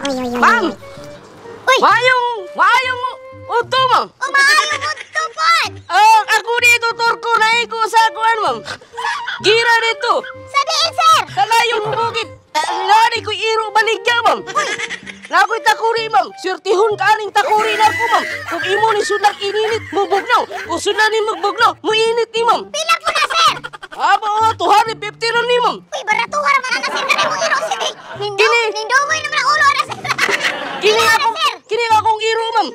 Ma'am! Uy! Mayong uto, ma'am. Umayo mo tupod! Ako dito, turko na ko sa kuan, ma'am. Gira dito. Sa diin, sir! Sa layong bukit. Lari ko iro baligya, ma'am. Nako'y takuri, ma'am. Sirtihon ka aning takuri na ko, ma'am. Kung imo ni sunag ininit, mubugnaw. Kung sunag ni magbugnaw, muinit ni, ma'am. Pila po na, sir! Aba, 250 ron ni, ma'am. Uy, baratuhar man na, sir. Kani mo iro, sir. Nindomoy naman ang ulo na, sir. Kini akong iro, ma'am.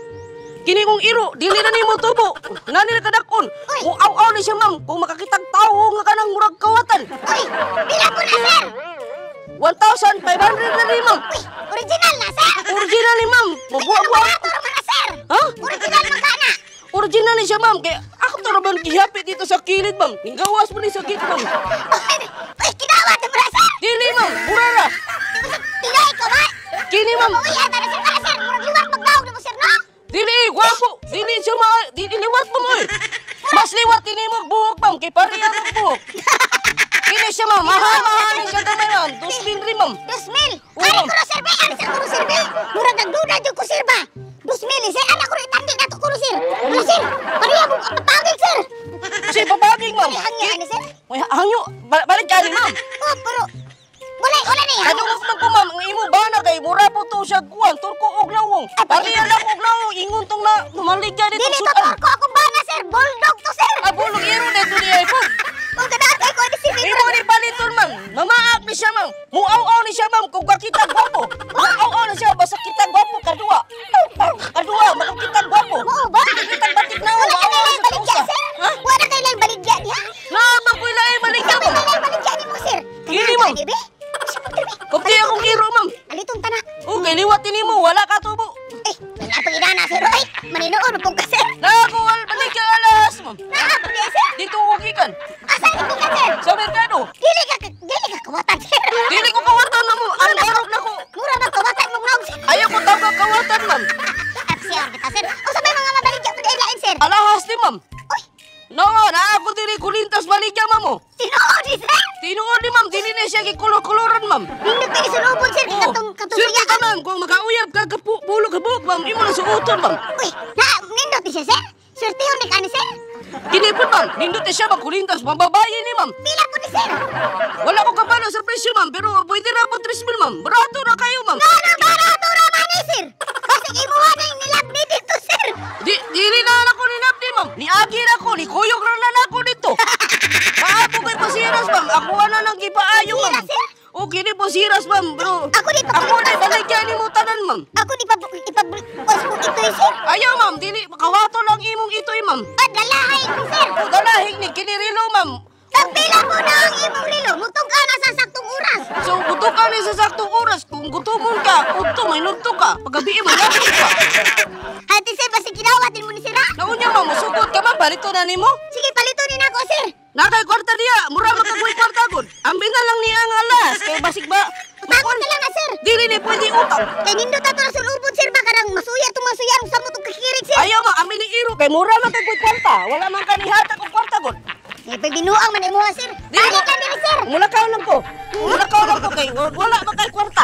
Kini kong iro, dili na nimo tubo. Nani na kadakon. Kung aw-aw ni siya, ma'am. Kung makakitag tao nga kanang murag kawatan. Uy, pila po na, sir! 1,500 na ni, ma'am. Uy, original na, sir! Original ni, ma'am. Mabuha-buha. Barato naman na, sir! Ha? Original man ka na! Original ni siya, ma'am. Kaya ako to naman gihapit dito sa kilid, ma'am. Gawas mo ni sa kilid, ma'am. Uy, kinawat mo na, sir! Dili, ma'am. Burara. Tinay ko, ba? Kini, ma'am. Uy, ata na, sir, para, sir! Murag liwat magdawag na mo, sir, no? Dili, guwapo. Dili siya, ma'am. Dili liwat mo, ma'am. Mas liwat ini mo buhok, ma'am. Kay pareha ng buhok. Kini siya, ma'am. Mahal ni siya gamay, ma'am. 2,000 rin, ma'am. 2,000! Oo, Ari ma'am. ko, sir, ba? Ari, sir, ko, sir, ba? Murag nagduda dyan ko, sir, ba? 2,000, sir. Anak ko rin, tandi na to, ko, sir. Ano, sir? Pareha mo, patagig, sir. Si babaging, ma'am. Hangyo, ano, sir? May hangyo. Balik ka ni, ma'am. Oh, pero... Wala na, Kadungog man ko, ma'am. Ang imo bana kay mura po to siya kuwan. Turko og lawong. Pareha na og lawong. Ingon tong na maligya dito. Dili to, torko ako ba na, sir? Bulldog to, sir. Abulog iro dito ni iPhone. Kung ganaan ko, ano, sir? Imo ni paliton, ma'am. Mamaak ni siya, ma'am. Muaw-aw ni siya, ma'am. Kung kakita gwapo. Muaw-aw ni siya. Basta kita gwapo. Kadua. Kadua. Makakita gwapo. Oo ba? Kita batik na. Wala ka Muaw-aw na sa baligya, kausa. sir? Ha? Wala ka na baligya niya? Naabang ko ilay maligya, Wala ma'am. ka na baligya ni mo, sir. Gini, ma'am. Kupti akong iro, ma'am. Alitong tanak. Okay, liwatin ni mo. Wala ka tubo. Eh, wala pang inana, sir. Ay, maninoon pong ka, sir. Nakuwal baligya alas, ma'am. Nakapag niya, sir. Dito ukikan. Asan ito ka, sir? Sa merkado. Dili ka kawatan, sir. Dili ko kawatan na mo. Ang darog na ko. Mura ba kawatan mong naog, sir? Ayaw ko tawag kawatan, ma'am. Aksiyon kita, sir. O sa may mga mabaligya mo dahil lain, sir. Alahas ni, ma'am. Uy, No, na ako dili kulintas baligya, ma'am. tinuod ni, sir. Tinuod ni, ma'am. Dili na siya kikulor-kuloran, ma'am. Nindot ka isulubon, sir. Oo. Katong Sirte ka, sayaan. ma'am. Kung makauyab ka, bulog ka buhok, ma'am. Imo na suoton, ma'am. Uy, nindot ni siya, sir. Surtiyon ni ka ni, sir. Kinipon, ma'am. Nindot na siya magkulintas. Mababayi ni, ma'am. Pila po ni, sir. Wala ko kabalo sa presyo, ma'am. Pero pwede na po 3,000, ma'am. Barato na kayo, ma'am. Ano barato naman ni, sir? Kasi imuha na yung nilab ni dito, sir. Dili na ako ni Nabdi, ma'am. Ni Agi na ko. Ni Kuyog na ako dito. Maapo kay pasiras, ma'am. Ako na lang ipaayo, ma'am. Siras, sir? O, kini po siras, ma'am. Bro, Ako di pa- Ako na baligyan ni mo tanan, ma'am. Ako di pa ipabwas mo ito, sir. Ayaw, ma'am. Dili, makawato lang imong ito'y, ma'am. Dalahay ko, sir. O, dalahig ni kinirilo, ma'am. Tagpila mo na ang imong rilo. Mutong ka na sa saktong oras. So, gutukan ni sa saktong oras. Kung gutumon ka, uto, may nunto ka. Paggabi, may nunto ka. Hati, sir, basta kinawatin mo ni sir, ha? Naunya, ma'am. Musugod ka, ma'am. Balito na ni mo. Sige, palitunin ako, sir. Nakay kwarta diya. Mura magkagoy kwarta, god. Ambin na lang niya ang alas. Kay basig ba? Utakon ka lang, ha, sir. Dili ni pwede utang. Kay nindot ato na sulubon, sir. Baka nang masuya itong sa mo itong kakirig, sir. Ayaw, ma'am. Amin ni Iro. Kay mura magkagoy kwarta. Wala man kanihata kong kwarta, god. Eh, pagbinuang man imo, ha, sir. Dili Balik ko. ka din, sir. Mulakaw lang ko. Mulakaw lang ko kay wala ba kay kwarta.